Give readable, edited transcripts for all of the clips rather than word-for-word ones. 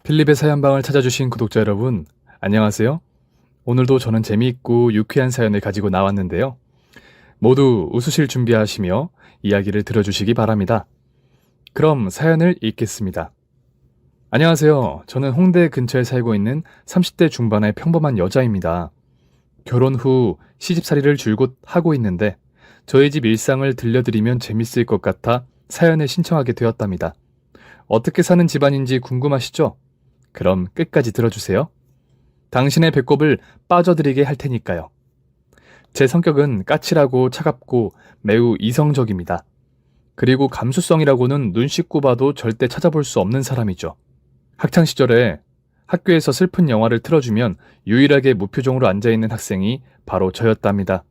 필립의 사연방을 찾아주신 구독자 여러분, 안녕하세요. 오늘도 저는 재미있고 유쾌한 사연을 가지고 나왔는데요. 모두 웃으실 준비하시며 이야기를 들어주시기 바랍니다. 그럼 사연을 읽겠습니다. 안녕하세요. 저는 홍대 근처에 살고 있는 30대 중반의 평범한 여자입니다. 결혼 후 시집살이를 줄곧 하고 있는데 저희 집 일상을 들려드리면 재밌을 것 같아 사연을 신청하게 되었답니다. 어떻게 사는 집안인지 궁금하시죠? 그럼 끝까지 들어주세요. 당신의 배꼽을 빠져드리게 할 테니까요. 제 성격은 까칠하고 차갑고 매우 이성적입니다. 그리고 감수성이라고는 눈 씻고 봐도 절대 찾아볼 수 없는 사람이죠. 학창시절에 학교에서 슬픈 영화를 틀어주면 유일하게 무표정으로 앉아있는 학생이 바로 저였답니다.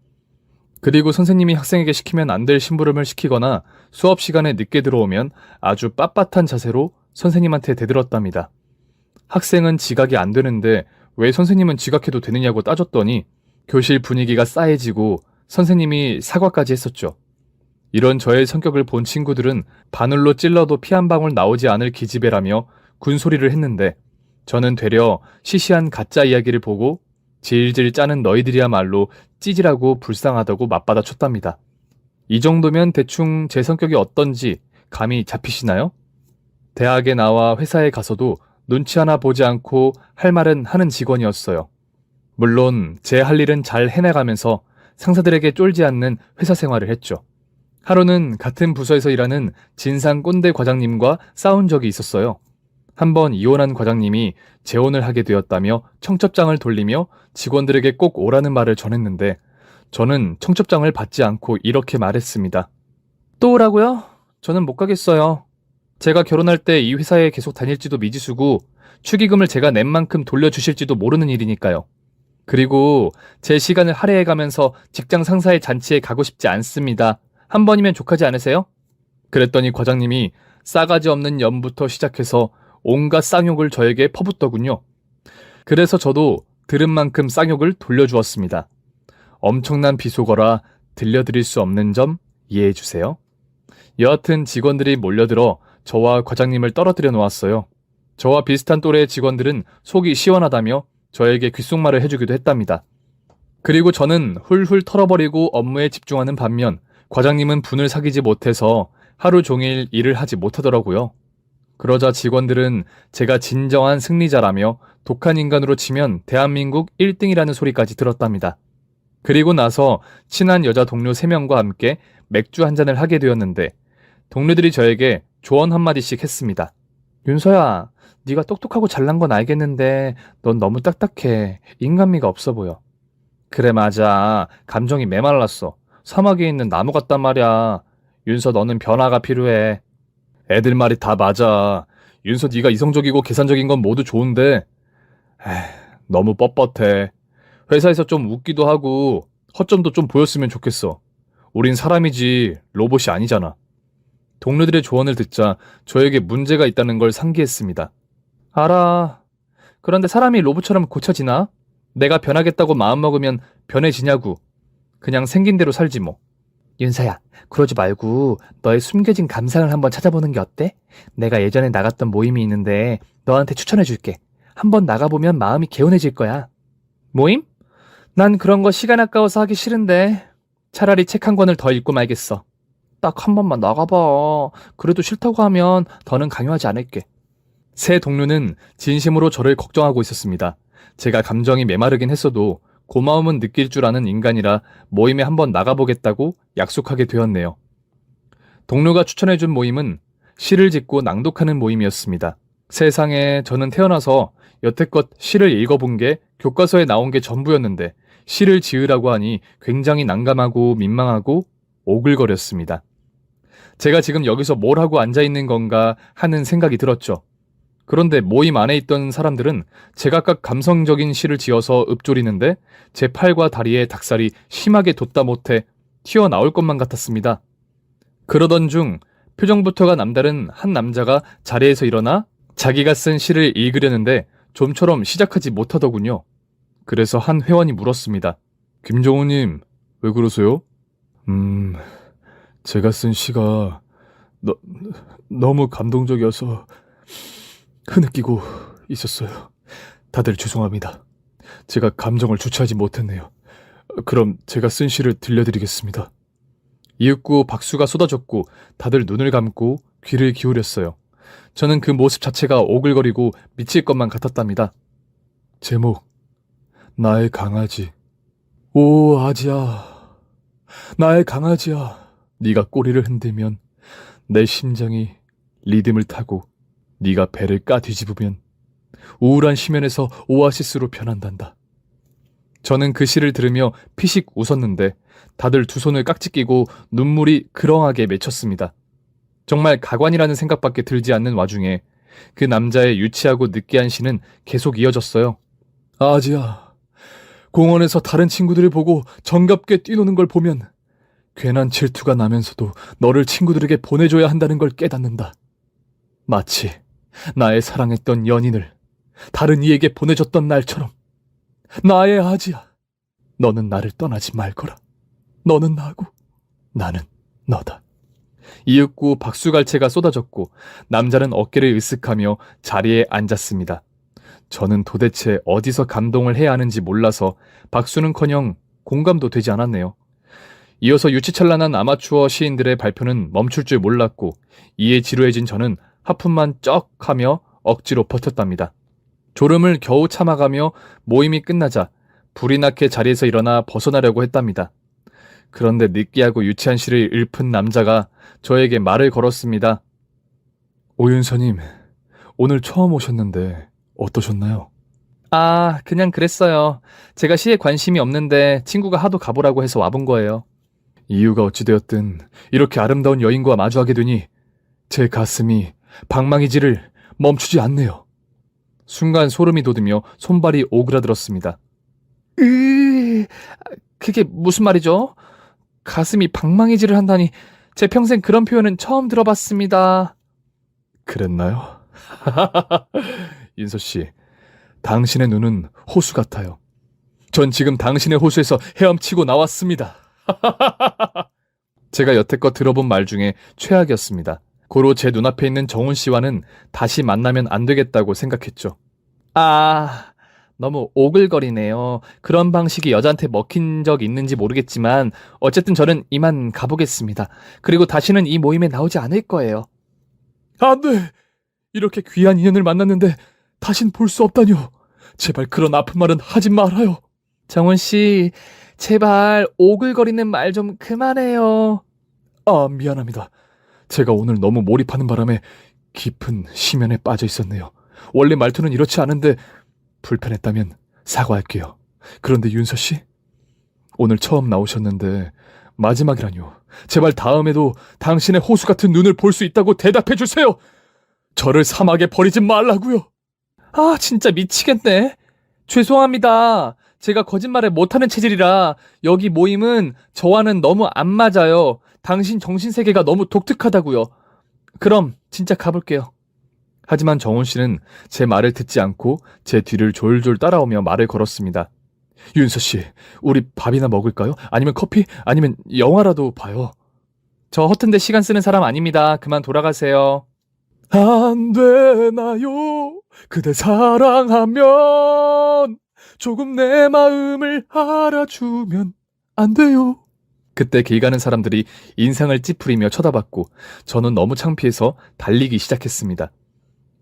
그리고 선생님이 학생에게 시키면 안 될 심부름을 시키거나 수업 시간에 늦게 들어오면 아주 빳빳한 자세로 선생님한테 대들었답니다. 학생은 지각이 안 되는데 왜 선생님은 지각해도 되느냐고 따졌더니 교실 분위기가 싸해지고 선생님이 사과까지 했었죠. 이런 저의 성격을 본 친구들은 바늘로 찔러도 피 한 방울 나오지 않을 기집애라며 군소리를 했는데 저는 되려 시시한 가짜 이야기를 보고 질질 짜는 너희들이야말로 찌질하고 불쌍하다고 맞받아 쳤답니다. 이 정도면 대충 제 성격이 어떤지 감이 잡히시나요? 대학에 나와 회사에 가서도 눈치 하나 보지 않고 할 말은 하는 직원이었어요. 물론 제 할 일은 잘 해나가면서 상사들에게 쫄지 않는 회사 생활을 했죠. 하루는 같은 부서에서 일하는 진상 꼰대 과장님과 싸운 적이 있었어요. 한번 이혼한 과장님이 재혼을 하게 되었다며 청첩장을 돌리며 직원들에게 꼭 오라는 말을 전했는데 저는 청첩장을 받지 않고 이렇게 말했습니다. 또 오라고요? 저는 못 가겠어요. 제가 결혼할 때 이 회사에 계속 다닐지도 미지수고 축의금을 제가 낸 만큼 돌려주실지도 모르는 일이니까요. 그리고 제 시간을 할애해가면서 직장 상사의 잔치에 가고 싶지 않습니다. 한 번이면 족하지 않으세요? 그랬더니 과장님이 싸가지 없는 년부터 시작해서 온갖 쌍욕을 저에게 퍼붓더군요. 그래서 저도 들은 만큼 쌍욕을 돌려주었습니다. 엄청난 비속어라 들려드릴 수 없는 점 이해해주세요. 여하튼 직원들이 몰려들어 저와 과장님을 떨어뜨려 놓았어요. 저와 비슷한 또래의 직원들은 속이 시원하다며 저에게 귓속말을 해주기도 했답니다. 그리고 저는 훌훌 털어버리고 업무에 집중하는 반면 과장님은 분을 사귀지 못해서 하루 종일 일을 하지 못하더라고요. 그러자 직원들은 제가 진정한 승리자라며 독한 인간으로 치면 대한민국 1등이라는 소리까지 들었답니다. 그리고 나서 친한 여자 동료 3명과 함께 맥주 한 잔을 하게 되었는데 동료들이 저에게 조언 한마디씩 했습니다. 윤서야, 네가 똑똑하고 잘난 건 알겠는데 넌 너무 딱딱해. 인간미가 없어 보여. 그래 맞아. 감정이 메말랐어. 사막에 있는 나무 같단 말이야. 윤서 너는 변화가 필요해. 애들 말이 다 맞아. 윤서 네가 이성적이고 계산적인 건 모두 좋은데 너무 뻣뻣해. 회사에서 좀 웃기도 하고 허점도 좀 보였으면 좋겠어. 우린 사람이지 로봇이 아니잖아. 동료들의 조언을 듣자 저에게 문제가 있다는 걸 상기했습니다. 알아. 그런데 사람이 로봇처럼 고쳐지나? 내가 변하겠다고 마음먹으면 변해지냐고. 그냥 생긴 대로 살지 뭐. 윤서야, 그러지 말고 너의 숨겨진 감상을 한번 찾아보는 게 어때? 내가 예전에 나갔던 모임이 있는데 너한테 추천해줄게. 한번 나가보면 마음이 개운해질 거야. 모임? 난 그런 거 시간 아까워서 하기 싫은데 차라리 책 한 권을 더 읽고 말겠어. 딱 한 번만 나가봐. 그래도 싫다고 하면 더는 강요하지 않을게. 새 동료는 진심으로 저를 걱정하고 있었습니다. 제가 감정이 메마르긴 했어도 고마움은 느낄 줄 아는 인간이라 모임에 한번 나가보겠다고 약속하게 되었네요. 동료가 추천해준 모임은 시를 짓고 낭독하는 모임이었습니다. 세상에 저는 태어나서 여태껏 시를 읽어본 게 교과서에 나온 게 전부였는데 시를 지으라고 하니 굉장히 난감하고 민망하고 오글거렸습니다. 제가 지금 여기서 뭘 하고 앉아있는 건가 하는 생각이 들었죠. 그런데 모임 안에 있던 사람들은 제각각 감성적인 시를 지어서 읊조리는데 제 팔과 다리에 닭살이 심하게 돋다 못해 튀어나올 것만 같았습니다. 그러던 중 표정부터가 남다른 한 남자가 자리에서 일어나 자기가 쓴 시를 읽으려는데 좀처럼 시작하지 못하더군요. 그래서 한 회원이 물었습니다. 김정우님, 왜 그러세요? 제가 쓴 시가 너무 감동적이어서 흐느끼고 있었어요. 다들 죄송합니다. 제가 감정을 주체하지 못했네요. 그럼 제가 쓴 시를 들려드리겠습니다. 이윽고 박수가 쏟아졌고 다들 눈을 감고 귀를 기울였어요. 저는 그 모습 자체가 오글거리고 미칠 것만 같았답니다. 제목, 나의 강아지. 오, 아지야. 나의 강아지야. 네가 꼬리를 흔들면 내 심장이 리듬을 타고 네가 배를 까 뒤집으면 우울한 심연에서 오아시스로 변한단다. 저는 그 시를 들으며 피식 웃었는데 다들 두 손을 깍지 끼고 눈물이 그렁하게 맺혔습니다. 정말 가관이라는 생각밖에 들지 않는 와중에 그 남자의 유치하고 느끼한 시는 계속 이어졌어요. 아지야, 공원에서 다른 친구들을 보고 정겹게 뛰노는 걸 보면 괜한 질투가 나면서도 너를 친구들에게 보내줘야 한다는 걸 깨닫는다. 마치 나의 사랑했던 연인을 다른 이에게 보내줬던 날처럼. 나의 아지야, 너는 나를 떠나지 말거라. 너는 나고 나는 너다. 이윽고 박수갈채가 쏟아졌고 남자는 어깨를 으쓱하며 자리에 앉았습니다. 저는 도대체 어디서 감동을 해야 하는지 몰라서 박수는커녕 공감도 되지 않았네요. 이어서 유치찬란한 아마추어 시인들의 발표는 멈출 줄 몰랐고 이에 지루해진 저는 하품만 쩍 하며 억지로 버텼답니다. 졸음을 겨우 참아가며 모임이 끝나자 불이 나게 자리에서 일어나 벗어나려고 했답니다. 그런데 느끼하고 유치한 시를 읊은 남자가 저에게 말을 걸었습니다. 오윤서님, 오늘 처음 오셨는데 어떠셨나요? 아, 그냥 그랬어요. 제가 시에 관심이 없는데 친구가 하도 가보라고 해서 와본 거예요. 이유가 어찌되었든 이렇게 아름다운 여인과 마주하게 되니 제 가슴이 방망이질을 멈추지 않네요. 순간 소름이 돋으며 손발이 오그라들었습니다. 그게 무슨 말이죠? 가슴이 방망이질을 한다니 제 평생 그런 표현은 처음 들어봤습니다. 그랬나요? 윤서씨, 당신의 눈은 호수 같아요. 전 지금 당신의 호수에서 헤엄치고 나왔습니다. 제가 여태껏 들어본 말 중에 최악이었습니다. 고로 제 눈앞에 있는 정훈 씨와는 다시 만나면 안 되겠다고 생각했죠. 아, 너무 오글거리네요. 그런 방식이 여자한테 먹힌 적 있는지 모르겠지만 어쨌든 저는 이만 가보겠습니다. 그리고 다시는 이 모임에 나오지 않을 거예요. 안 돼! 이렇게 귀한 인연을 만났는데 다신 볼 수 없다뇨. 제발 그런 아픈 말은 하지 말아요. 정훈 씨, 제발 오글거리는 말 좀 그만해요. 아, 미안합니다. 제가 오늘 너무 몰입하는 바람에 깊은 심연에 빠져 있었네요. 원래 말투는 이렇지 않은데 불편했다면 사과할게요. 그런데 윤서 씨, 오늘 처음 나오셨는데 마지막이라뇨. 제발 다음에도 당신의 호수 같은 눈을 볼 수 있다고 대답해 주세요. 저를 사막에 버리지 말라고요. 아, 진짜 미치겠네. 죄송합니다. 제가 거짓말을 못하는 체질이라 여기 모임은 저와는 너무 안 맞아요. 당신 정신세계가 너무 독특하다고요. 그럼 진짜 가볼게요. 하지만 정훈 씨는 제 말을 듣지 않고 제 뒤를 졸졸 따라오며 말을 걸었습니다. 윤서 씨, 우리 밥이나 먹을까요? 아니면 커피? 아니면 영화라도 봐요. 저 허튼데 시간 쓰는 사람 아닙니다. 그만 돌아가세요. 안 되나요? 그대 사랑하면 조금 내 마음을 알아주면 안 돼요. 그때 길 가는 사람들이 인상을 찌푸리며 쳐다봤고 저는 너무 창피해서 달리기 시작했습니다.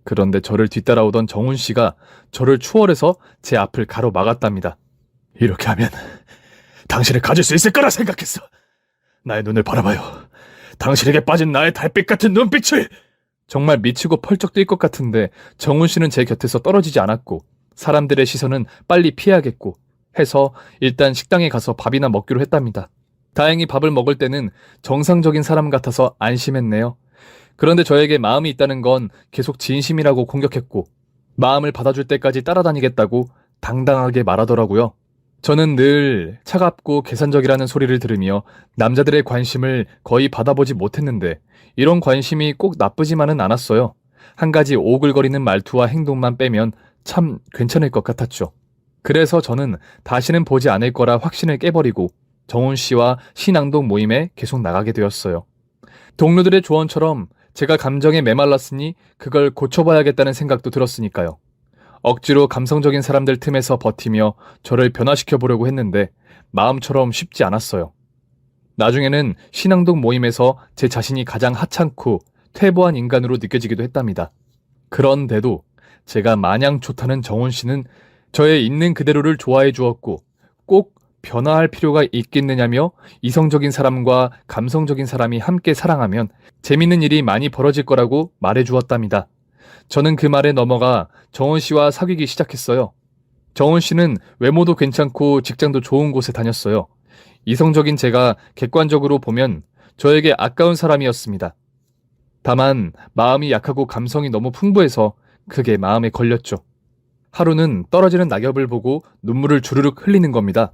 그런데 저를 뒤따라오던 정훈 씨가 저를 추월해서 제 앞을 가로막았답니다. 이렇게 하면 당신을 가질 수 있을 거라 생각했어. 나의 눈을 바라봐요. 당신에게 빠진 나의 달빛 같은 눈빛을. 정말 미치고 펄쩍 뛸 것 같은데 정훈 씨는 제 곁에서 떨어지지 않았고 사람들의 시선은 빨리 피해야겠고 해서 일단 식당에 가서 밥이나 먹기로 했답니다. 다행히 밥을 먹을 때는 정상적인 사람 같아서 안심했네요. 그런데 저에게 마음이 있다는 건 계속 진심이라고 공격했고 마음을 받아줄 때까지 따라다니겠다고 당당하게 말하더라고요. 저는 늘 차갑고 계산적이라는 소리를 들으며 남자들의 관심을 거의 받아보지 못했는데 이런 관심이 꼭 나쁘지만은 않았어요. 한 가지 오글거리는 말투와 행동만 빼면 참 괜찮을 것 같았죠. 그래서 저는 다시는 보지 않을 거라 확신을 깨버리고 정훈 씨와 시낭독 모임에 계속 나가게 되었어요. 동료들의 조언처럼 제가 감정에 메말랐으니 그걸 고쳐봐야겠다는 생각도 들었으니까요. 억지로 감성적인 사람들 틈에서 버티며 저를 변화시켜 보려고 했는데 마음처럼 쉽지 않았어요. 나중에는 신앙동 모임에서 제 자신이 가장 하찮고 퇴보한 인간으로 느껴지기도 했답니다. 그런데도 제가 마냥 좋다는 정원 씨는 저의 있는 그대로를 좋아해 주었고 꼭 변화할 필요가 있겠느냐며 이성적인 사람과 감성적인 사람이 함께 사랑하면 재밌는 일이 많이 벌어질 거라고 말해 주었답니다. 저는 그 말에 넘어가 정원 씨와 사귀기 시작했어요. 정원 씨는 외모도 괜찮고 직장도 좋은 곳에 다녔어요. 이성적인 제가 객관적으로 보면 저에게 아까운 사람이었습니다. 다만 마음이 약하고 감성이 너무 풍부해서 크게 마음에 걸렸죠. 하루는 떨어지는 낙엽을 보고 눈물을 주르륵 흘리는 겁니다.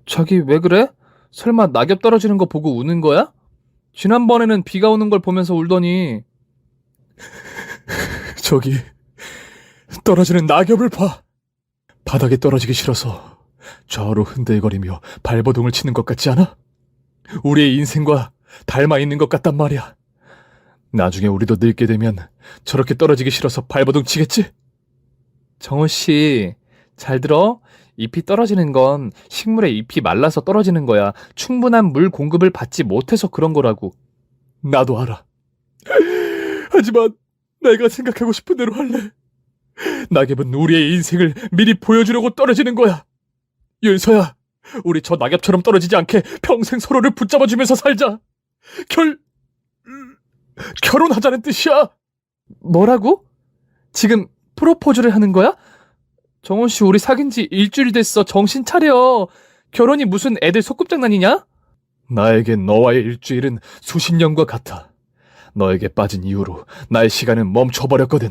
자기 왜 그래? 설마 낙엽 떨어지는 거 보고 우는 거야? 지난번에는 비가 오는 걸 보면서 울더니. 저기 떨어지는 낙엽을 봐. 바닥에 떨어지기 싫어서 좌우로 흔들거리며 발버둥을 치는 것 같지 않아? 우리의 인생과 닮아 있는 것 같단 말이야. 나중에 우리도 늙게 되면 저렇게 떨어지기 싫어서 발버둥 치겠지? 정원 씨, 잘 들어? 잎이 떨어지는 건 식물의 잎이 말라서 떨어지는 거야. 충분한 물 공급을 받지 못해서 그런 거라고. 나도 알아. 하지만 내가 생각하고 싶은 대로 할래. 낙엽은 우리의 인생을 미리 보여주려고 떨어지는 거야. 윤서야, 우리 저 낙엽처럼 떨어지지 않게 평생 서로를 붙잡아주면서 살자. 결혼하자는 뜻이야. 뭐라고? 지금 프로포즈를 하는 거야? 정원 씨, 우리 사귄 지 일주일 됐어. 정신 차려. 결혼이 무슨 애들 소꿉장난이냐? 나에겐 너와의 일주일은 수십 년과 같아. 너에게 빠진 이후로 나의 시간은 멈춰버렸거든.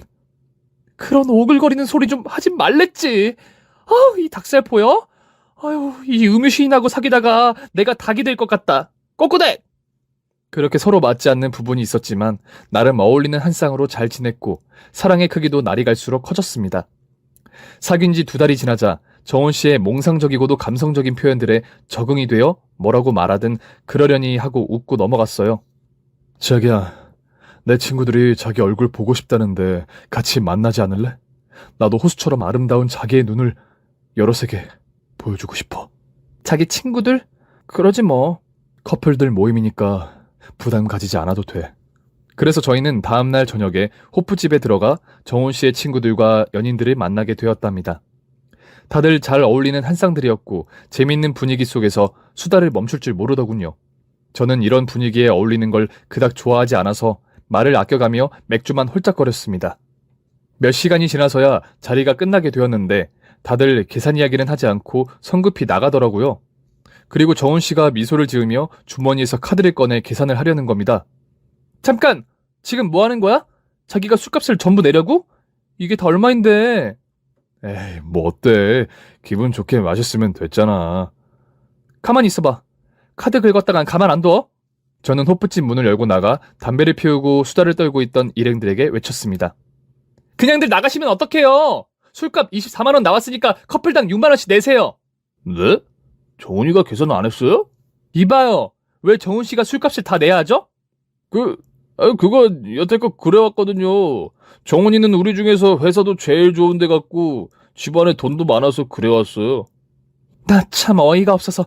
그런 오글거리는 소리 좀 하지 말랬지. 아우, 이 닭살 보여? 아유, 이 음유시인하고 사귀다가 내가 닭이 될 것 같다. 꼬꾸대! 그렇게 서로 맞지 않는 부분이 있었지만 나름 어울리는 한 쌍으로 잘 지냈고 사랑의 크기도 날이 갈수록 커졌습니다. 사귄 지 2달이 지나자 정원 씨의 몽상적이고도 감성적인 표현들에 적응이 되어 뭐라고 말하든 그러려니 하고 웃고 넘어갔어요. 자기야, 내 친구들이 자기 얼굴 보고 싶다는데 같이 만나지 않을래? 나도 호수처럼 아름다운 자기의 눈을 여러 세계 보여주고 싶어. 자기 친구들? 그러지 뭐. 커플들 모임이니까 부담 가지지 않아도 돼. 그래서 저희는 다음날 저녁에 호프집에 들어가 정원 씨의 친구들과 연인들을 만나게 되었답니다. 다들 잘 어울리는 한쌍들이었고 재밌는 분위기 속에서 수다를 멈출 줄 모르더군요. 저는 이런 분위기에 어울리는 걸 그닥 좋아하지 않아서 말을 아껴가며 맥주만 홀짝거렸습니다. 몇 시간이 지나서야 자리가 끝나게 되었는데 다들 계산 이야기는 하지 않고 성급히 나가더라고요. 그리고 정원 씨가 미소를 지으며 주머니에서 카드를 꺼내 계산을 하려는 겁니다. 잠깐! 지금 뭐 하는 거야? 자기가 술값을 전부 내려고? 이게 다 얼마인데? 에이, 뭐 어때? 기분 좋게 마셨으면 됐잖아. 가만히 있어봐. 카드 긁었다간 가만 안 둬? 저는 호프집 문을 열고 나가 담배를 피우고 수다를 떨고 있던 일행들에게 외쳤습니다. 그냥들 나가시면 어떡해요? 술값 24만 원 나왔으니까 커플당 6만 원씩 내세요. 네? 정훈이가 계산 안 했어요? 이봐요. 왜 정훈 씨가 술값을 다 내야 하죠? 그거 여태껏 그래왔거든요. 정훈이는 우리 중에서 회사도 제일 좋은 데 갔고 집안에 돈도 많아서 그래왔어요. 나 참 어이가 없어서.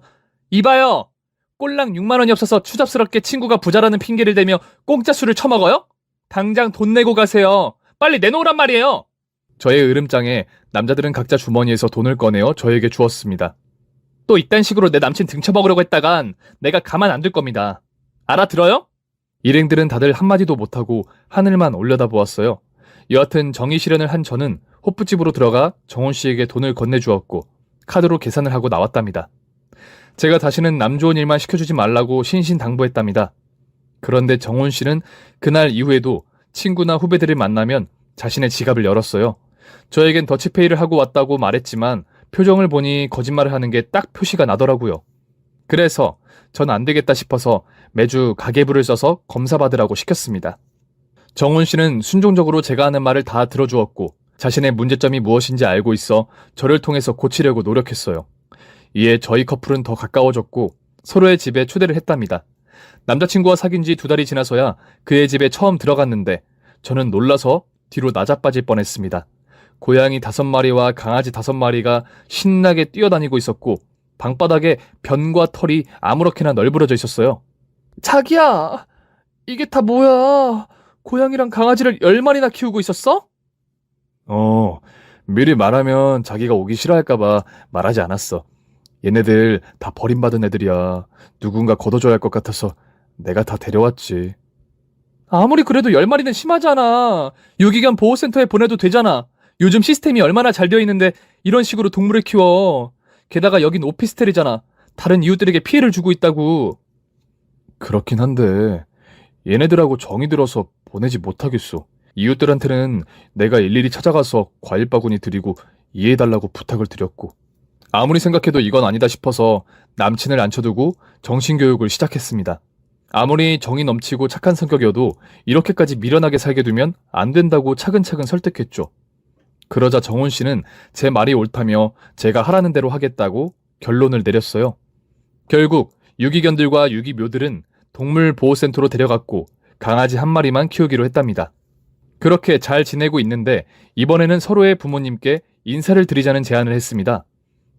이봐요. 꼴랑 6만 원이 없어서 추잡스럽게 친구가 부자라는 핑계를 대며 공짜 술을 처먹어요? 당장 돈 내고 가세요. 빨리 내놓으란 말이에요. 저의 으름장에 남자들은 각자 주머니에서 돈을 꺼내어 저에게 주었습니다. 또 이딴 식으로 내 남친 등쳐먹으려고 했다간 내가 가만 안 둘 겁니다. 알아들어요? 일행들은 다들 한마디도 못하고 하늘만 올려다보았어요. 여하튼 정의 실현을 한 저는 호프집으로 들어가 정원 씨에게 돈을 건네주었고 카드로 계산을 하고 나왔답니다. 제가 다시는 남 좋은 일만 시켜주지 말라고 신신당부했답니다. 그런데 정원 씨는 그날 이후에도 친구나 후배들을 만나면 자신의 지갑을 열었어요. 저에겐 더치페이를 하고 왔다고 말했지만 표정을 보니 거짓말을 하는 게 딱 표시가 나더라고요. 그래서 전 안 되겠다 싶어서 매주 가계부를 써서 검사받으라고 시켰습니다. 정훈 씨는 순종적으로 제가 하는 말을 다 들어주었고 자신의 문제점이 무엇인지 알고 있어 저를 통해서 고치려고 노력했어요. 이에 저희 커플은 더 가까워졌고 서로의 집에 초대를 했답니다. 남자친구와 사귄 지 2달이 지나서야 그의 집에 처음 들어갔는데 저는 놀라서 뒤로 나자빠질 뻔했습니다. 고양이 5마리와 강아지 5마리가 신나게 뛰어다니고 있었고 방바닥에 변과 털이 아무렇게나 널브러져 있었어요. 자기야, 이게 다 뭐야? 고양이랑 강아지를 10마리나 키우고 있었어? 미리 말하면 자기가 오기 싫어할까봐 말하지 않았어. 얘네들 다 버림받은 애들이야. 누군가 걷어줘야 할 것 같아서 내가 다 데려왔지. 아무리 그래도 10마리는 심하잖아. 유기견 보호센터에 보내도 되잖아. 요즘 시스템이 얼마나 잘 되어 있는데 이런 식으로 동물을 키워. 게다가 여긴 오피스텔이잖아. 다른 이웃들에게 피해를 주고 있다고. 그렇긴 한데 얘네들하고 정이 들어서 보내지 못하겠어. 이웃들한테는 내가 일일이 찾아가서 과일 바구니 드리고 이해해달라고 부탁을 드렸고 아무리 생각해도 이건 아니다 싶어서 남친을 앉혀두고 정신교육을 시작했습니다. 아무리 정이 넘치고 착한 성격이어도 이렇게까지 미련하게 살게 두면 안 된다고 차근차근 설득했죠. 그러자 정훈 씨는 제 말이 옳다며 제가 하라는 대로 하겠다고 결론을 내렸어요. 결국 유기견들과 유기묘들은 동물보호센터로 데려갔고 강아지 1마리만 키우기로 했답니다. 그렇게 잘 지내고 있는데 이번에는 서로의 부모님께 인사를 드리자는 제안을 했습니다.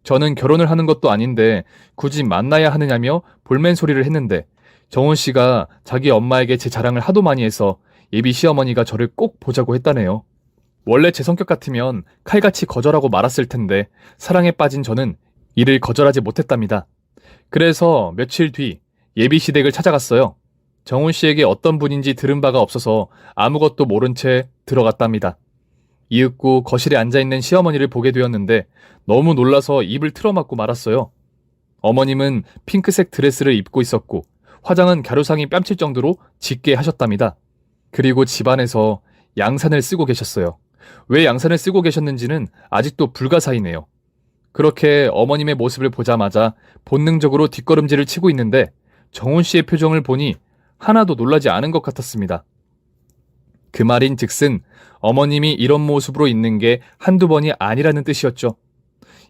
저는 결혼을 하는 것도 아닌데 굳이 만나야 하느냐며 볼멘 소리를 했는데 정훈 씨가 자기 엄마에게 제 자랑을 하도 많이 해서 예비 시어머니가 저를 꼭 보자고 했다네요. 원래 제 성격 같으면 칼같이 거절하고 말았을 텐데 사랑에 빠진 저는 이를 거절하지 못했답니다. 그래서 며칠 뒤 예비 시댁을 찾아갔어요. 정훈 씨에게 어떤 분인지 들은 바가 없어서 아무것도 모른 채 들어갔답니다. 이윽고 거실에 앉아있는 시어머니를 보게 되었는데 너무 놀라서 입을 틀어막고 말았어요. 어머님은 핑크색 드레스를 입고 있었고 화장은 갸루상이 뺨칠 정도로 짙게 하셨답니다. 그리고 집안에서 양산을 쓰고 계셨어요. 왜 양산을 쓰고 계셨는지는 아직도 불가사의네요. 그렇게 어머님의 모습을 보자마자 본능적으로 뒷걸음질을 치고 있는데 정훈 씨의 표정을 보니 하나도 놀라지 않은 것 같았습니다. 그 말인 즉슨 어머님이 이런 모습으로 있는 게 한두 번이 아니라는 뜻이었죠.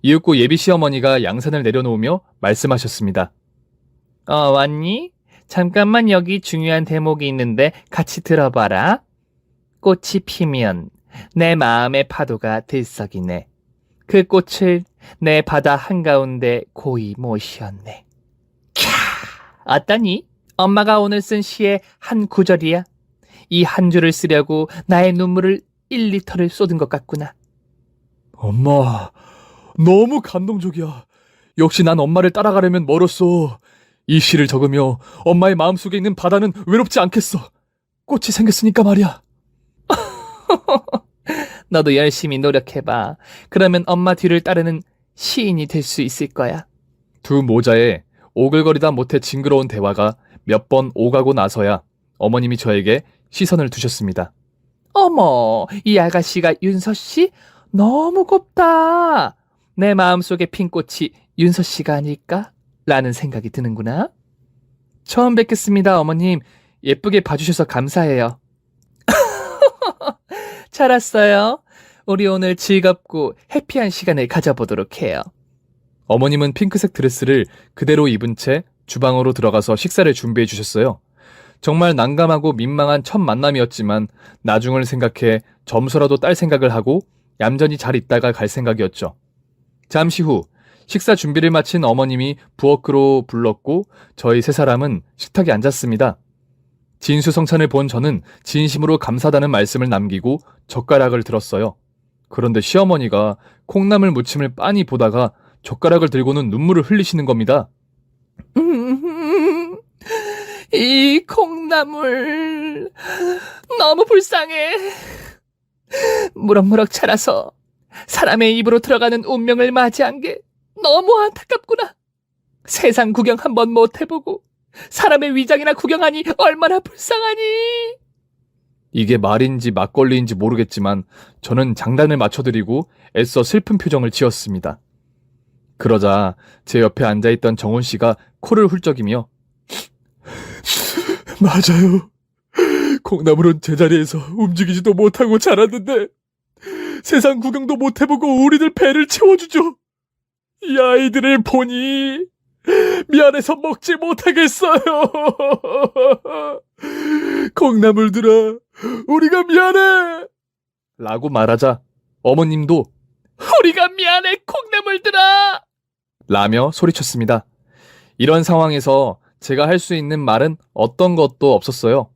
이윽고 예비 시어머니가 양산을 내려놓으며 말씀하셨습니다. 왔니? 잠깐만 여기 중요한 대목이 있는데 같이 들어봐라. 꽃이 피면 내 마음의 파도가 들썩이네. 그 꽃을 내 바다 한가운데 고이 모셨네. 캬! 어떠니? 엄마가 오늘 쓴 시의 한 구절이야. 이 한 줄을 쓰려고 나의 눈물을 1리터를 쏟은 것 같구나. 엄마, 너무 감동적이야. 역시 난 엄마를 따라가려면 멀었어. 이 시를 적으며 엄마의 마음속에 있는 바다는 외롭지 않겠어. 꽃이 생겼으니까 말이야. 너도 열심히 노력해봐. 그러면 엄마 뒤를 따르는 시인이 될 수 있을 거야. 두 모자에 오글거리다 못해 징그러운 대화가 몇 번 오가고 나서야 어머님이 저에게 시선을 두셨습니다. 어머, 이 아가씨가 윤서씨? 너무 곱다. 내 마음속에 핀 꽃이 윤서씨가 아닐까? 라는 생각이 드는구나. 처음 뵙겠습니다, 어머님. 예쁘게 봐주셔서 감사해요. 잘 왔어요. 우리 오늘 즐겁고 해피한 시간을 가져보도록 해요. 어머님은 핑크색 드레스를 그대로 입은 채 주방으로 들어가서 식사를 준비해 주셨어요. 정말 난감하고 민망한 첫 만남이었지만 나중을 생각해 점수라도 딸 생각을 하고 얌전히 잘 있다가 갈 생각이었죠. 잠시 후 식사 준비를 마친 어머님이 부엌으로 불렀고 저희 세 사람은 식탁에 앉았습니다. 진수성찬을 본 저는 진심으로 감사하다는 말씀을 남기고 젓가락을 들었어요. 그런데 시어머니가 콩나물 무침을 빤히 보다가 젓가락을 들고는 눈물을 흘리시는 겁니다. 이 콩나물 너무 불쌍해. 무럭무럭 자라서 사람의 입으로 들어가는 운명을 맞이한 게 너무 안타깝구나. 세상 구경 한번 못 해보고 사람의 위장이나 구경하니 얼마나 불쌍하니. 이게 말인지 막걸리인지 모르겠지만 저는 장단을 맞춰드리고 애써 슬픈 표정을 지었습니다. 그러자 제 옆에 앉아있던 정훈 씨가 코를 훌쩍이며 맞아요. 콩나물은 제자리에서 움직이지도 못하고 자랐는데 세상 구경도 못 해보고 우리들 배를 채워주죠. 이 아이들을 보니 미안해서 먹지 못하겠어요. 콩나물들아, 우리가 미안해. 라고 말하자 어머님도 우리가 미안해 콩나물들아! 라며 소리쳤습니다. 이런 상황에서 제가 할 수 있는 말은 어떤 것도 없었어요.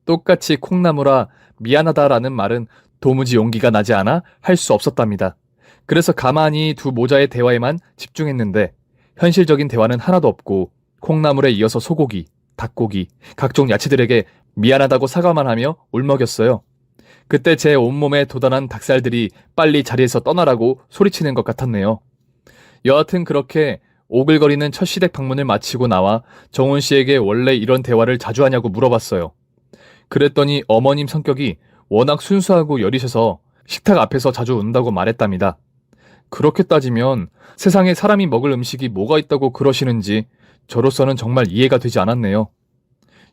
똑같이 콩나물아 미안하다라는 말은 도무지 용기가 나지 않아 할 수 없었답니다. 그래서 가만히 두 모자의 대화에만 집중했는데 현실적인 대화는 하나도 없고 콩나물에 이어서 소고기, 닭고기, 각종 야채들에게 미안하다고 사과만 하며 울먹였어요. 그때 제 온몸에 돋아난 닭살들이 빨리 자리에서 떠나라고 소리치는 것 같았네요. 여하튼 그렇게 오글거리는 첫 시댁 방문을 마치고 나와 정훈 씨에게 원래 이런 대화를 자주 하냐고 물어봤어요. 그랬더니 어머님 성격이 워낙 순수하고 여리셔서 식탁 앞에서 자주 운다고 말했답니다. 그렇게 따지면 세상에 사람이 먹을 음식이 뭐가 있다고 그러시는지 저로서는 정말 이해가 되지 않았네요.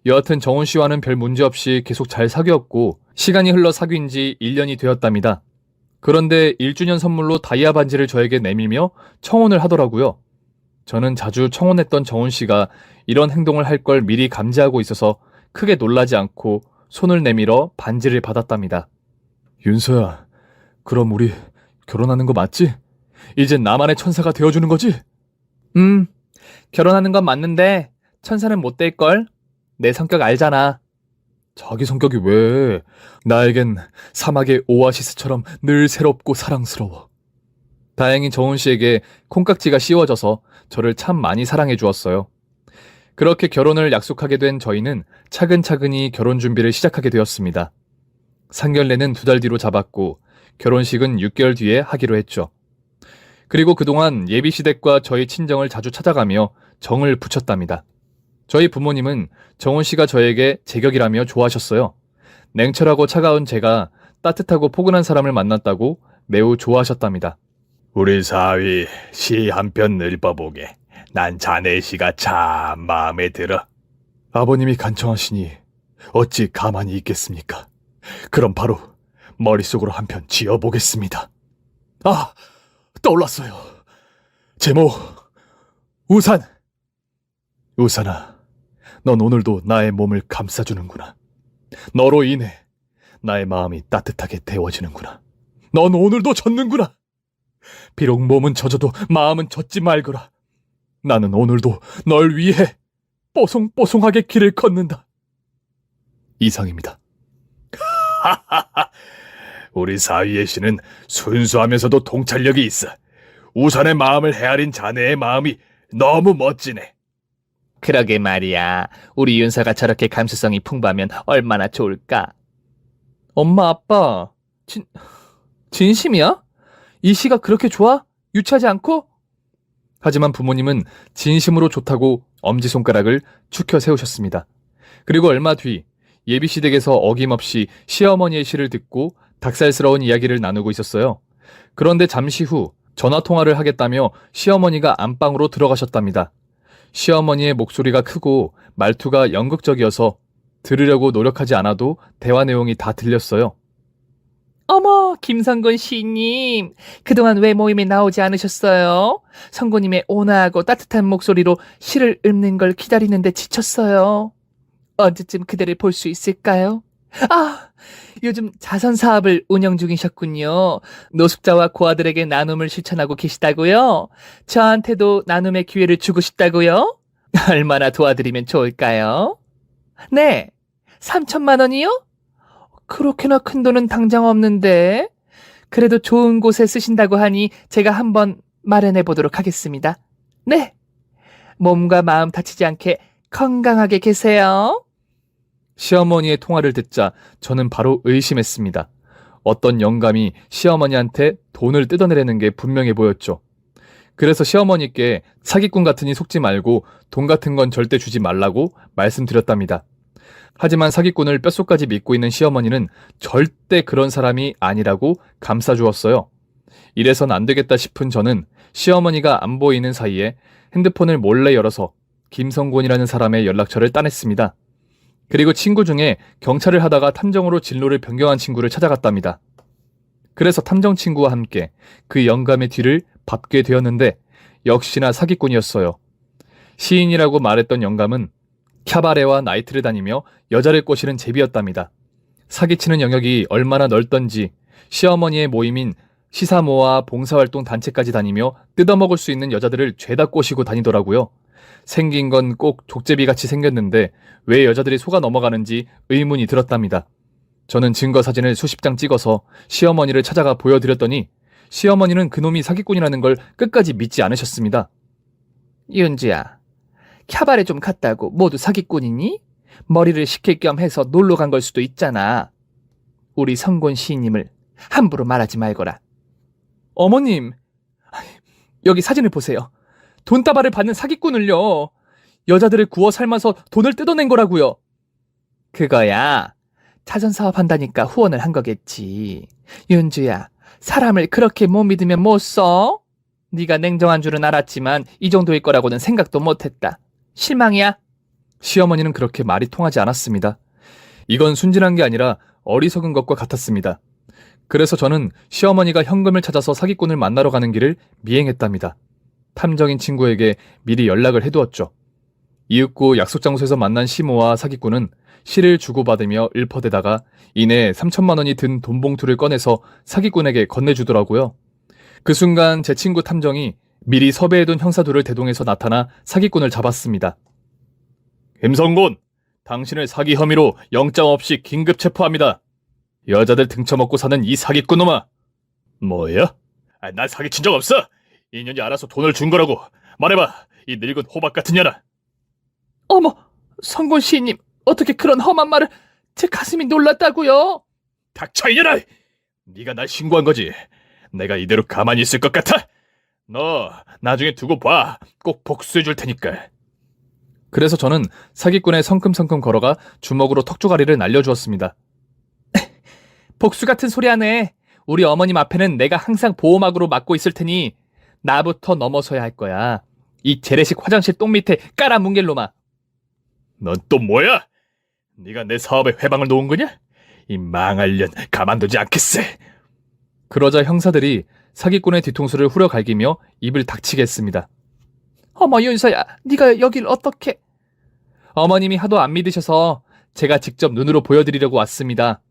여하튼 정훈 씨와는 별 문제 없이 계속 잘 사귀었고 시간이 흘러 사귄 지 1년이 되었답니다. 그런데 1주년 선물로 다이아 반지를 저에게 내밀며 청혼을 하더라고요. 저는 자주 청혼했던 정훈 씨가 이런 행동을 할 걸 미리 감지하고 있어서 크게 놀라지 않고 손을 내밀어 반지를 받았답니다. 윤서야, 그럼 우리 결혼하는 거 맞지? 이젠 나만의 천사가 되어주는 거지? 결혼하는 건 맞는데 천사는 못 될걸? 내 성격 알잖아. 자기 성격이 왜? 나에겐 사막의 오아시스처럼 늘 새롭고 사랑스러워. 다행히 정훈 씨에게 콩깍지가 씌워져서 저를 참 많이 사랑해 주었어요. 그렇게 결혼을 약속하게 된 저희는 차근차근히 결혼 준비를 시작하게 되었습니다. 상견례는 2달 뒤로 잡았고 결혼식은 6개월 뒤에 하기로 했죠. 그리고 그동안 예비시댁과 저희 친정을 자주 찾아가며 정을 붙였답니다. 저희 부모님은 정훈 씨가 저에게 제격이라며 좋아하셨어요. 냉철하고 차가운 제가 따뜻하고 포근한 사람을 만났다고 매우 좋아하셨답니다. 우리 사위 시 한 편 읽어보게. 난 자네 시가 참 마음에 들어. 아버님이 간청하시니 어찌 가만히 있겠습니까? 그럼 바로 머릿속으로 한 편 지어보겠습니다. 아, 떠올랐어요. 제목, 우산. 우산아, 넌 오늘도 나의 몸을 감싸주는구나. 너로 인해 나의 마음이 따뜻하게 데워지는구나. 넌 오늘도 젖는구나. 비록 몸은 젖어도 마음은 젖지 말거라. 나는 오늘도 널 위해 뽀송뽀송하게 길을 걷는다. 이상입니다. 우리 사위의 시는 순수하면서도 통찰력이 있어. 우산의 마음을 헤아린 자네의 마음이 너무 멋지네. 그러게 말이야. 우리 윤서가 저렇게 감수성이 풍부하면 얼마나 좋을까? 엄마, 아빠, 진심이야? 이 시가 그렇게 좋아? 유치하지 않고? 하지만 부모님은 진심으로 좋다고 엄지손가락을 축혀 세우셨습니다. 그리고 얼마 뒤 예비시댁에서 어김없이 시어머니의 시를 듣고 닭살스러운 이야기를 나누고 있었어요. 그런데 잠시 후 전화통화를 하겠다며 시어머니가 안방으로 들어가셨답니다. 시어머니의 목소리가 크고 말투가 연극적이어서 들으려고 노력하지 않아도 대화 내용이 다 들렸어요. 어머, 김성근 시인님. 그동안 왜 모임에 나오지 않으셨어요? 성구님의 온화하고 따뜻한 목소리로 시를 읊는 걸 기다리는데 지쳤어요. 언제쯤 그대를 볼 수 있을까요? 아, 요즘 자선 사업을 운영 중이셨군요. 노숙자와 고아들에게 나눔을 실천하고 계시다고요? 저한테도 나눔의 기회를 주고 싶다고요? 얼마나 도와드리면 좋을까요? 네, 3천만 원이요? 그렇게나 큰 돈은 당장 없는데. 그래도 좋은 곳에 쓰신다고 하니 제가 한번 마련해 보도록 하겠습니다. 네, 몸과 마음 다치지 않게 건강하게 계세요. 시어머니의 통화를 듣자 저는 바로 의심했습니다. 어떤 영감이 시어머니한테 돈을 뜯어내려는 게 분명해 보였죠. 그래서 시어머니께 사기꾼 같으니 속지 말고 돈 같은 건 절대 주지 말라고 말씀드렸답니다. 하지만 사기꾼을 뼛속까지 믿고 있는 시어머니는 절대 그런 사람이 아니라고 감싸주었어요. 이래선 안 되겠다 싶은 저는 시어머니가 안 보이는 사이에 핸드폰을 몰래 열어서 김성곤이라는 사람의 연락처를 따냈습니다. 그리고 친구 중에 경찰을 하다가 탐정으로 진로를 변경한 친구를 찾아갔답니다. 그래서 탐정 친구와 함께 그 영감의 뒤를 밟게 되었는데 역시나 사기꾼이었어요. 시인이라고 말했던 영감은 캬바레와 나이트를 다니며 여자를 꼬시는 제비였답니다. 사기치는 영역이 얼마나 넓던지 시어머니의 모임인 시사모아 봉사활동 단체까지 다니며 뜯어먹을 수 있는 여자들을 죄다 꼬시고 다니더라고요. 생긴 건 꼭 족제비같이 생겼는데 왜 여자들이 속아 넘어가는지 의문이 들었답니다. 저는 증거 사진을 수십 장 찍어서 시어머니를 찾아가 보여드렸더니 시어머니는 그놈이 사기꾼이라는 걸 끝까지 믿지 않으셨습니다. 윤주야, 캬바레 좀 갔다고 모두 사기꾼이니? 머리를 식힐 겸 해서 놀러 간 걸 수도 있잖아. 우리 성곤 시인님을 함부로 말하지 말거라. 어머님, 여기 사진을 보세요. 돈다발을 받는 사기꾼을요. 여자들을 구워 삶아서 돈을 뜯어낸 거라고요. 그거야. 자선사업 한다니까 후원을 한 거겠지. 윤주야, 사람을 그렇게 못 믿으면 못 써? 네가 냉정한 줄은 알았지만 이 정도일 거라고는 생각도 못했다. 실망이야. 시어머니는 그렇게 말이 통하지 않았습니다. 이건 순진한 게 아니라 어리석은 것과 같았습니다. 그래서 저는 시어머니가 현금을 찾아서 사기꾼을 만나러 가는 길을 미행했답니다. 탐정인 친구에게 미리 연락을 해두었죠. 이윽고 약속 장소에서 만난 시모와 사기꾼은 시를 주고받으며 읊어대다가 이내 3천만 원이 든 돈봉투를 꺼내서 사기꾼에게 건네주더라고요. 그 순간 제 친구 탐정이 미리 섭외해둔 형사들을 대동해서 나타나 사기꾼을 잡았습니다. 김성곤, 당신을 사기 혐의로 영장 없이 긴급 체포합니다. 여자들 등쳐먹고 사는 이 사기꾼놈아. 뭐야? 난 사기친 적 없어. 인연이 알아서 돈을 준 거라고. 말해봐, 이 늙은 호박 같은 년아. 어머, 성곤 시인님, 어떻게 그런 험한 말을... 제 가슴이 놀랐다고요. 닥쳐 이년아! 네가 날 신고한 거지. 내가 이대로 가만히 있을 것 같아? 너 나중에 두고 봐. 꼭 복수해 줄 테니까. 그래서 저는 사기꾼의 성큼성큼 걸어가 주먹으로 턱조가리를 날려주었습니다. 복수 같은 소리 하네. 우리 어머님 앞에는 내가 항상 보호막으로 막고 있을 테니 나부터 넘어서야 할 거야. 이 재래식 화장실 똥 밑에 깔아 뭉갤 놈아. 넌 또 뭐야? 네가 내 사업에 회방을 놓은 거냐? 이 망할 년 가만두지 않겠세. 그러자 형사들이 사기꾼의 뒤통수를 후려갈기며 입을 닥치게 했습니다. 어머 윤서야, 네가 여길 어떻게... 어머님이 하도 안 믿으셔서 제가 직접 눈으로 보여드리려고 왔습니다.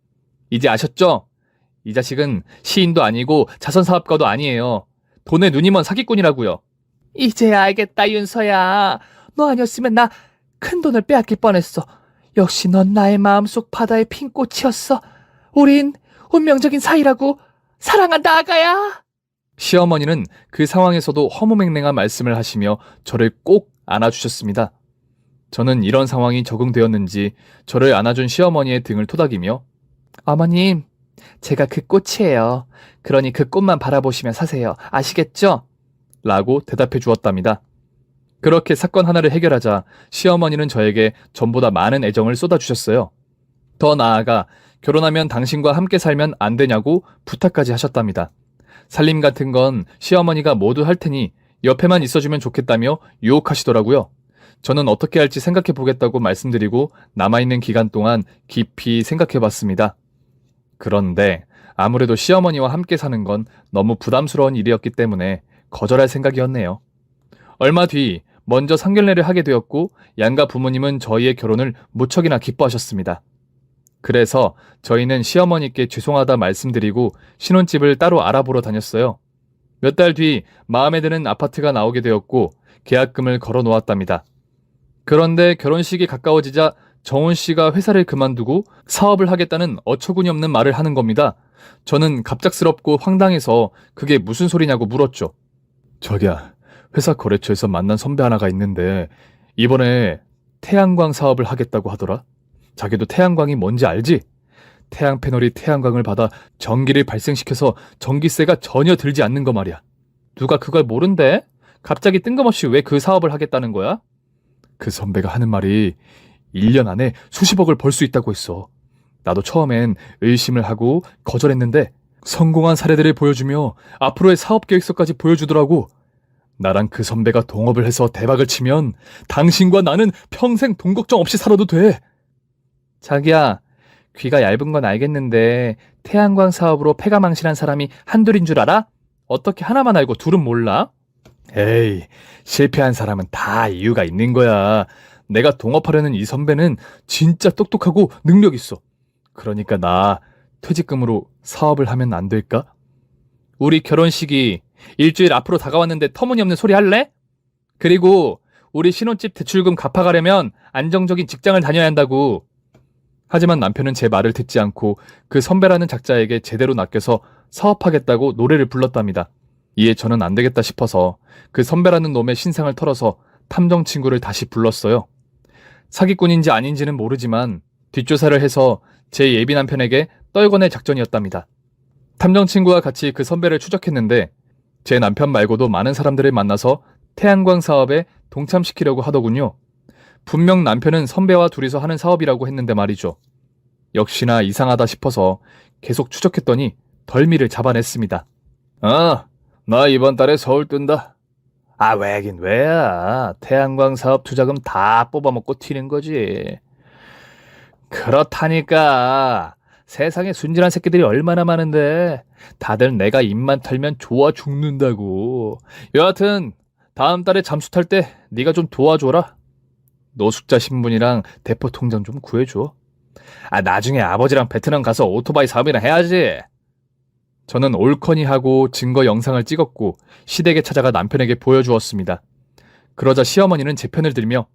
이제 아셨죠? 이 자식은 시인도 아니고 자선사업가도 아니에요. 돈에 눈이 먼 사기꾼이라고요. 이제 알겠다 윤서야. 너 아니었으면 나 큰 돈을 빼앗길 뻔했어. 역시 넌 나의 마음속 바다의 핀 꽃이었어. 우린 운명적인 사이라고. 사랑한다 아가야. 시어머니는 그 상황에서도 허무맹랑한 말씀을 하시며 저를 꼭 안아주셨습니다. 저는 이런 상황이 적응되었는지 저를 안아준 시어머니의 등을 토닥이며 어머님, 제가 그 꽃이에요. 그러니 그 꽃만 바라보시며 사세요. 아시겠죠? 라고 대답해 주었답니다. 그렇게 사건 하나를 해결하자 시어머니는 저에게 전보다 많은 애정을 쏟아주셨어요. 더 나아가 결혼하면 당신과 함께 살면 안 되냐고 부탁까지 하셨답니다. 살림 같은 건 시어머니가 모두 할 테니 옆에만 있어주면 좋겠다며 유혹하시더라고요. 저는 어떻게 할지 생각해 보겠다고 말씀드리고 남아있는 기간 동안 깊이 생각해 봤습니다. 그런데 아무래도 시어머니와 함께 사는 건 너무 부담스러운 일이었기 때문에 거절할 생각이었네요. 얼마 뒤 먼저 상견례를 하게 되었고 양가 부모님은 저희의 결혼을 무척이나 기뻐하셨습니다. 그래서 저희는 시어머니께 죄송하다 말씀드리고 신혼집을 따로 알아보러 다녔어요. 몇 달 뒤 마음에 드는 아파트가 나오게 되었고 계약금을 걸어 놓았답니다. 그런데 결혼식이 가까워지자 정훈 씨가 회사를 그만두고 사업을 하겠다는 어처구니 없는 말을 하는 겁니다. 저는 갑작스럽고 황당해서 그게 무슨 소리냐고 물었죠. 저기야, 회사 거래처에서 만난 선배 하나가 있는데 이번에 태양광 사업을 하겠다고 하더라. 자기도 태양광이 뭔지 알지? 태양 패널이 태양광을 받아 전기를 발생시켜서 전기세가 전혀 들지 않는 거 말이야. 누가 그걸 모른대? 갑자기 뜬금없이 왜 그 사업을 하겠다는 거야? 그 선배가 하는 말이 1년 안에 수십억을 벌 수 있다고 했어. 나도 처음엔 의심을 하고 거절했는데 성공한 사례들을 보여주며 앞으로의 사업 계획서까지 보여주더라고. 나랑 그 선배가 동업을 해서 대박을 치면 당신과 나는 평생 돈 걱정 없이 살아도 돼. 자기야, 귀가 얇은 건 알겠는데 태양광 사업으로 패가 망신한 사람이 한둘인 줄 알아? 어떻게 하나만 알고 둘은 몰라? 에이, 실패한 사람은 다 이유가 있는 거야. 내가 동업하려는 이 선배는 진짜 똑똑하고 능력 있어. 그러니까 나 퇴직금으로 사업을 하면 안 될까? 우리 결혼식이 일주일 앞으로 다가왔는데 터무니없는 소리 할래? 그리고 우리 신혼집 대출금 갚아가려면 안정적인 직장을 다녀야 한다고. 하지만 남편은 제 말을 듣지 않고 그 선배라는 작자에게 제대로 낚여서 사업하겠다고 노래를 불렀답니다. 이에 저는 안 되겠다 싶어서 그 선배라는 놈의 신상을 털어서 탐정 친구를 다시 불렀어요. 사기꾼인지 아닌지는 모르지만 뒷조사를 해서 제 예비 남편에게 떨궈낼 작전이었답니다. 탐정 친구와 같이 그 선배를 추적했는데 제 남편 말고도 많은 사람들을 만나서 태양광 사업에 동참시키려고 하더군요. 분명 남편은 선배와 둘이서 하는 사업이라고 했는데 말이죠. 역시나 이상하다 싶어서 계속 추적했더니 덜미를 잡아냈습니다. 나 이번 달에 서울 뜬다. 왜긴 왜야. 태양광 사업 투자금 다 뽑아먹고 튀는 거지. 그렇다니까. 세상에 순진한 새끼들이 얼마나 많은데 다들 내가 입만 털면 좋아 죽는다고. 여하튼 다음 달에 잠수 탈 때 네가 좀 도와줘라. 노숙자 신분이랑 대포 통장 좀 구해줘. 나중에 아버지랑 베트남 가서 오토바이 사업이나 해야지. 저는 옳거니 하고 증거 영상을 찍었고 시댁에 찾아가 남편에게 보여주었습니다. 그러자 시어머니는 제 편을 들며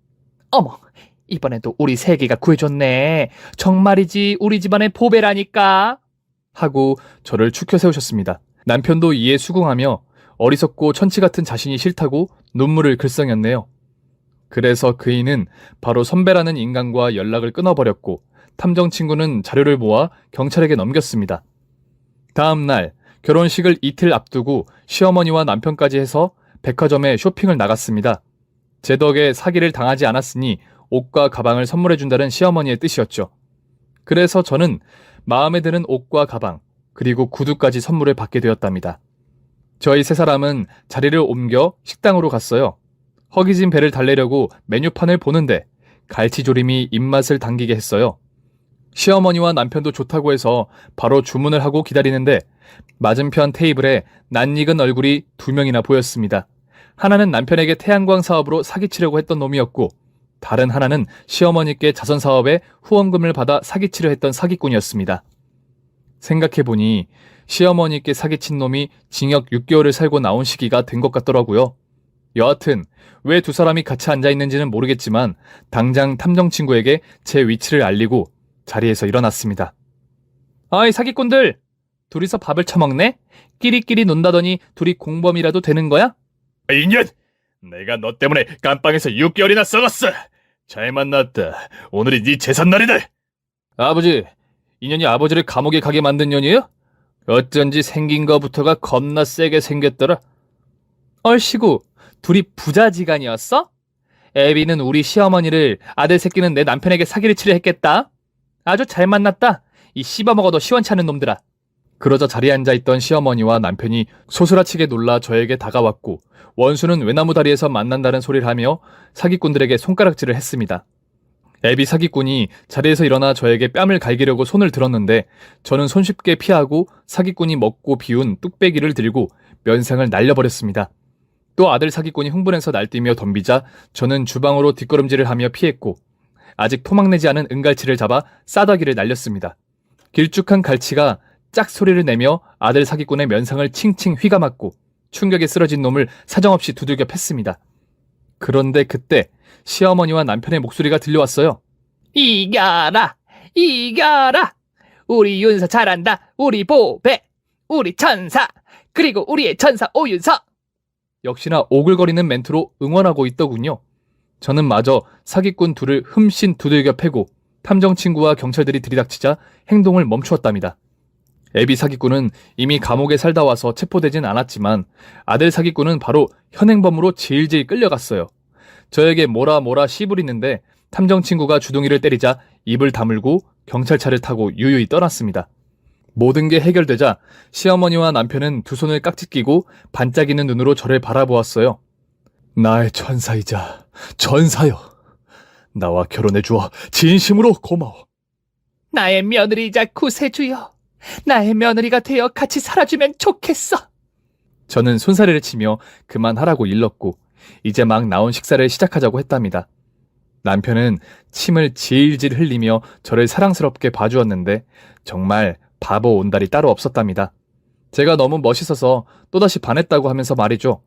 어머, 이번에도 우리 세기가 구해줬네. 정말이지 우리 집안의 보배라니까. 하고 저를 추켜 세우셨습니다. 남편도 이에 수긍하며 어리석고 천치 같은 자신이 싫다고 눈물을 글썽였네요. 그래서 그이는 바로 선배라는 인간과 연락을 끊어버렸고 탐정 친구는 자료를 모아 경찰에게 넘겼습니다. 다음 날 결혼식을 이틀 앞두고 시어머니와 남편까지 해서 백화점에 쇼핑을 나갔습니다. 제 덕에 사기를 당하지 않았으니 옷과 가방을 선물해준다는 시어머니의 뜻이었죠. 그래서 저는 마음에 드는 옷과 가방 그리고 구두까지 선물을 받게 되었답니다. 저희 세 사람은 자리를 옮겨 식당으로 갔어요. 허기진 배를 달래려고 메뉴판을 보는데 갈치조림이 입맛을 당기게 했어요. 시어머니와 남편도 좋다고 해서 바로 주문을 하고 기다리는데 맞은편 테이블에 낯익은 얼굴이 2명이나 보였습니다. 하나는 남편에게 태양광 사업으로 사기치려고 했던 놈이었고 다른 하나는 시어머니께 자선사업에 후원금을 받아 사기치려 했던 사기꾼이었습니다. 생각해보니 시어머니께 사기친 놈이 징역 6개월을 살고 나온 시기가 된 것 같더라고요. 여하튼 왜 두 사람이 같이 앉아있는지는 모르겠지만 당장 탐정 친구에게 제 위치를 알리고 자리에서 일어났습니다. 아이 사기꾼들! 둘이서 밥을 처먹네? 끼리끼리 논다더니 둘이 공범이라도 되는 거야? 인연! 내가 너 때문에 깜빵에서 6개월이나 썩었어. 잘 만났다. 오늘이 네 제삿날이다. 아버지, 인연이 아버지를 감옥에 가게 만든 년이에요? 어쩐지 생긴 거부터가 겁나 세게 생겼더라. 얼씨구, 둘이 부자지간이었어? 애비는 우리 시어머니를, 아들 새끼는 내 남편에게 사기를 치려 했겠다. 아주 잘 만났다. 이 씹어먹어도 시원치 않은 놈들아. 그러자 자리에 앉아있던 시어머니와 남편이 소스라치게 놀라 저에게 다가왔고 원수는 외나무 다리에서 만난다는 소리를 하며 사기꾼들에게 손가락질을 했습니다. 애비 사기꾼이 자리에서 일어나 저에게 뺨을 갈기려고 손을 들었는데 저는 손쉽게 피하고 사기꾼이 먹고 비운 뚝배기를 들고 면상을 날려버렸습니다. 또 아들 사기꾼이 흥분해서 날뛰며 덤비자 저는 주방으로 뒷걸음질을 하며 피했고 아직 토막내지 않은 은갈치를 잡아 싸다기를 날렸습니다. 길쭉한 갈치가 짝 소리를 내며 아들 사기꾼의 면상을 칭칭 휘감았고 충격에 쓰러진 놈을 사정없이 두들겨 팼습니다. 그런데 그때 시어머니와 남편의 목소리가 들려왔어요. 이겨라! 이겨라! 우리 윤서 잘한다. 우리 보배! 우리 천사! 그리고 우리의 천사 오윤서! 역시나 오글거리는 멘트로 응원하고 있더군요. 저는 마저 사기꾼 둘을 흠씬 두들겨 패고 탐정 친구와 경찰들이 들이닥치자 행동을 멈추었답니다. 애비 사기꾼은 이미 감옥에 살다 와서 체포되진 않았지만 아들 사기꾼은 바로 현행범으로 질질 끌려갔어요. 저에게 뭐라 씨부리는데 탐정 친구가 주둥이를 때리자 입을 다물고 경찰차를 타고 유유히 떠났습니다. 모든 게 해결되자 시어머니와 남편은 두 손을 깍지 끼고 반짝이는 눈으로 저를 바라보았어요. 나의 천사이자 전사여. 나와 결혼해 주어 진심으로 고마워. 나의 며느리이자 구세주여. 나의 며느리가 되어 같이 살아주면 좋겠어. 저는 손사래를 치며 그만하라고 일렀고 이제 막 나온 식사를 시작하자고 했답니다. 남편은 침을 질질 흘리며 저를 사랑스럽게 봐주었는데 정말 바보 온달이 따로 없었답니다. 제가 너무 멋있어서 또다시 반했다고 하면서 말이죠.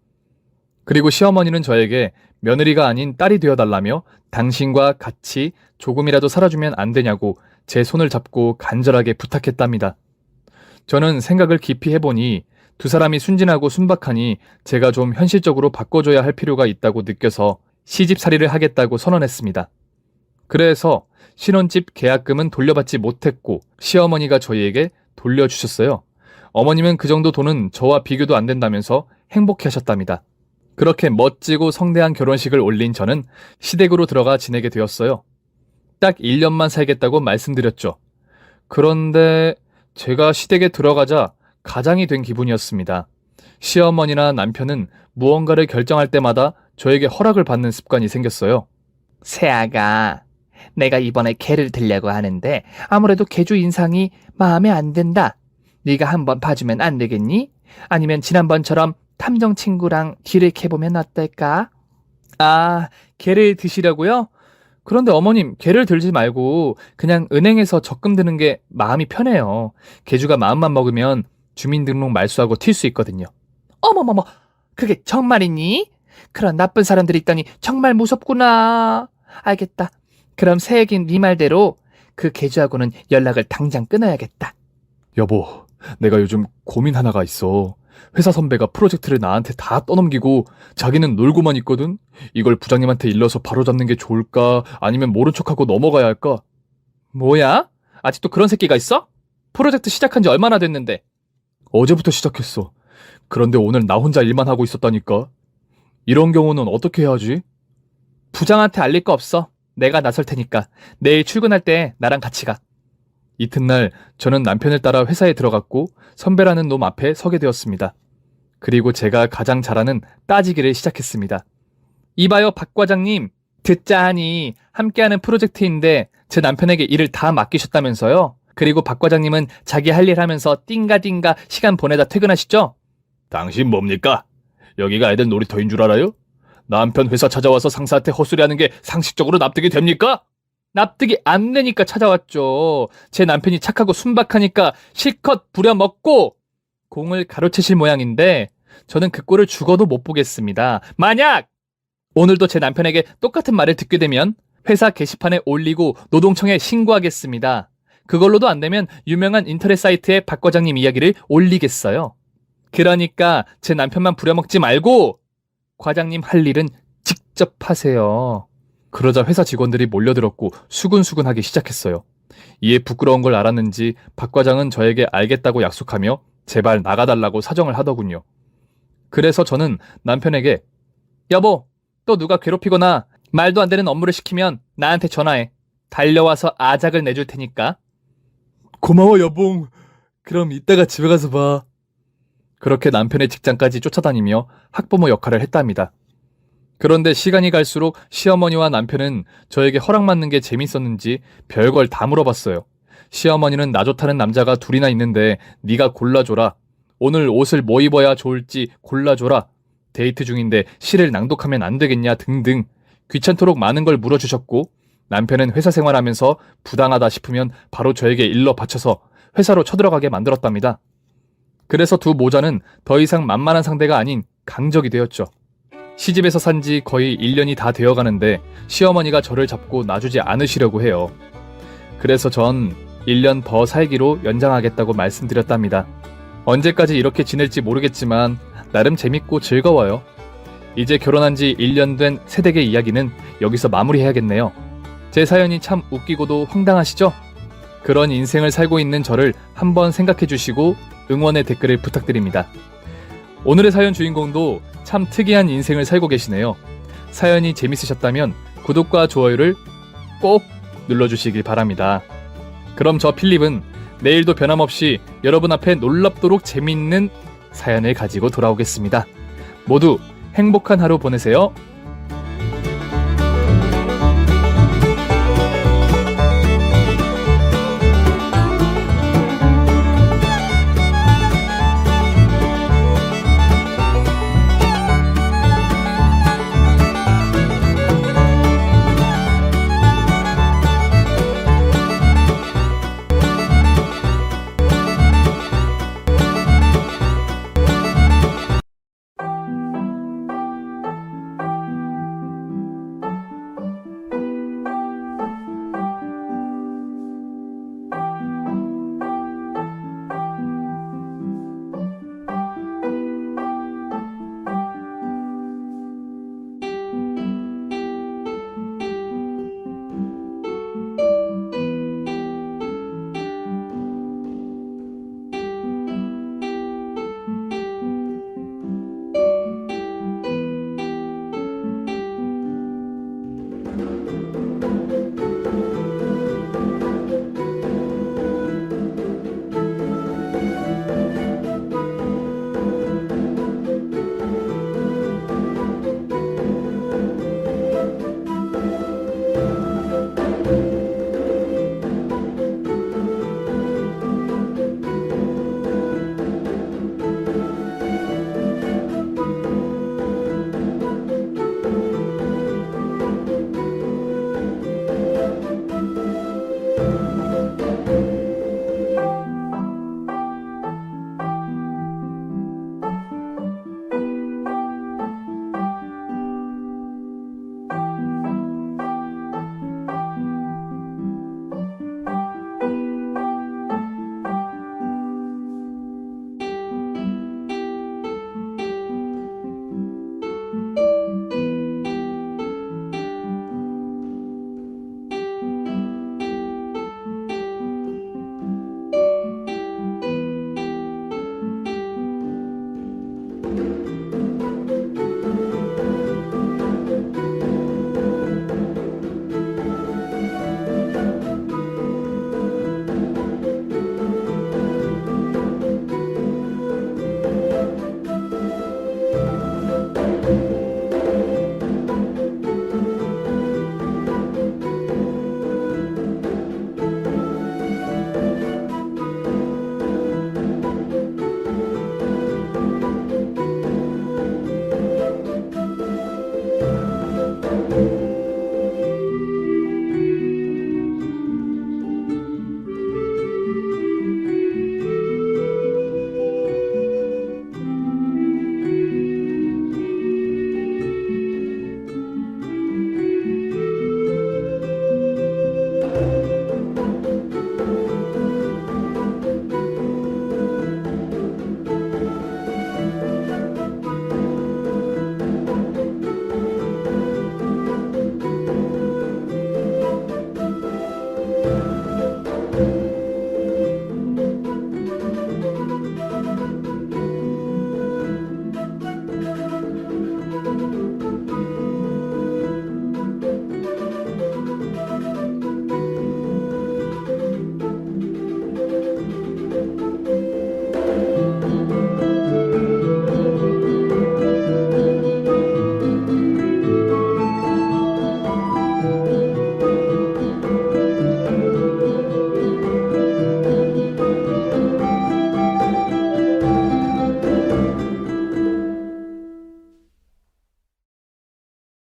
그리고 시어머니는 저에게 며느리가 아닌 딸이 되어달라며 당신과 같이 조금이라도 살아주면 안 되냐고 제 손을 잡고 간절하게 부탁했답니다. 저는 생각을 깊이 해보니 두 사람이 순진하고 순박하니 제가 좀 현실적으로 바꿔줘야 할 필요가 있다고 느껴서 시집살이를 하겠다고 선언했습니다. 그래서 신혼집 계약금은 돌려받지 못했고 시어머니가 저희에게 돌려주셨어요. 어머님은 그 정도 돈은 저와 비교도 안 된다면서 행복해 하셨답니다. 그렇게 멋지고 성대한 결혼식을 올린 저는 시댁으로 들어가 지내게 되었어요. 딱 1년만 살겠다고 말씀드렸죠. 그런데 제가 시댁에 들어가자 가장이 된 기분이었습니다. 시어머니나 남편은 무언가를 결정할 때마다 저에게 허락을 받는 습관이 생겼어요. 새아가, 내가 이번에 개를 들려고 하는데 아무래도 개주 인상이 마음에 안 든다. 네가 한번 봐주면 안 되겠니? 아니면 지난번처럼 탐정 친구랑 기획해보면 어떨까? 아, 개를 드시려고요? 그런데 어머님, 개를 들지 말고 그냥 은행에서 적금 드는 게 마음이 편해요. 개주가 마음만 먹으면 주민등록 말소하고 튈 수 있거든요. 어머머머, 그게 정말이니? 그런 나쁜 사람들이 있다니 정말 무섭구나. 알겠다. 그럼 새애긴 네 말대로 그 개주하고는 연락을 당장 끊어야겠다. 여보, 내가 요즘 고민 하나가 있어. 회사 선배가 프로젝트를 나한테 다 떠넘기고 자기는 놀고만 있거든? 이걸 부장님한테 일러서 바로잡는 게 좋을까? 아니면 모른 척하고 넘어가야 할까? 뭐야? 아직도 그런 새끼가 있어? 프로젝트 시작한 지 얼마나 됐는데? 어제부터 시작했어. 그런데 오늘 나 혼자 일만 하고 있었다니까. 이런 경우는 어떻게 해야지? 부장한테 알릴 거 없어. 내가 나설 테니까 내일 출근할 때 나랑 같이 가. 이튿날 저는 남편을 따라 회사에 들어갔고 선배라는 놈 앞에 서게 되었습니다. 그리고 제가 가장 잘하는 따지기를 시작했습니다. 이봐요, 박 과장님. 듣자 하니 함께하는 프로젝트인데 제 남편에게 일을 다 맡기셨다면서요? 그리고 박 과장님은 자기 할 일 하면서 띵가띵가 시간 보내다 퇴근하시죠? 당신 뭡니까? 여기가 애들 놀이터인 줄 알아요? 남편 회사 찾아와서 상사한테 헛소리하는 게 상식적으로 납득이 됩니까? 납득이 안 되니까 찾아왔죠. 제 남편이 착하고 순박하니까 실컷 부려먹고 공을 가로채실 모양인데 저는 그 꼴을 죽어도 못 보겠습니다. 만약 오늘도 제 남편에게 똑같은 말을 듣게 되면 회사 게시판에 올리고 노동청에 신고하겠습니다. 그걸로도 안 되면 유명한 인터넷 사이트에 박 과장님 이야기를 올리겠어요. 그러니까 제 남편만 부려먹지 말고 과장님 할 일은 직접 하세요. 그러자 회사 직원들이 몰려들었고 수근수근하기 시작했어요. 이에 부끄러운 걸 알았는지 박 과장은 저에게 알겠다고 약속하며 제발 나가달라고 사정을 하더군요. 그래서 저는 남편에게 여보, 또 누가 괴롭히거나 말도 안 되는 업무를 시키면 나한테 전화해. 달려와서 아작을 내줄 테니까. 고마워 여봉. 그럼 이따가 집에 가서 봐. 그렇게 남편의 직장까지 쫓아다니며 학부모 역할을 했답니다. 그런데 시간이 갈수록 시어머니와 남편은 저에게 허락받는 게 재밌었는지 별걸 다 물어봤어요. 시어머니는 나 좋다는 남자가 둘이나 있는데 네가 골라줘라. 오늘 옷을 뭐 입어야 좋을지 골라줘라. 데이트 중인데 시를 낭독하면 안 되겠냐 등등 귀찮도록 많은 걸 물어주셨고 남편은 회사 생활하면서 부당하다 싶으면 바로 저에게 일러 바쳐서 회사로 쳐들어가게 만들었답니다. 그래서 두 모자는 더 이상 만만한 상대가 아닌 강적이 되었죠. 시집에서 산 지 거의 1년이 다 되어가는데 시어머니가 저를 잡고 놔주지 않으시려고 해요. 그래서 전 1년 더 살기로 연장하겠다고 말씀드렸답니다. 언제까지 이렇게 지낼지 모르겠지만 나름 재밌고 즐거워요. 이제 결혼한 지 1년 된 새댁의 이야기는 여기서 마무리해야겠네요. 제 사연이 참 웃기고도 황당하시죠? 그런 인생을 살고 있는 저를 한번 생각해 주시고 응원의 댓글을 부탁드립니다. 오늘의 사연 주인공도 참 특이한 인생을 살고 계시네요. 사연이 재밌으셨다면 구독과 좋아요를 꼭 눌러주시길 바랍니다. 그럼 저 필립은 내일도 변함없이 여러분 앞에 놀랍도록 재밌는 사연을 가지고 돌아오겠습니다. 모두 행복한 하루 보내세요.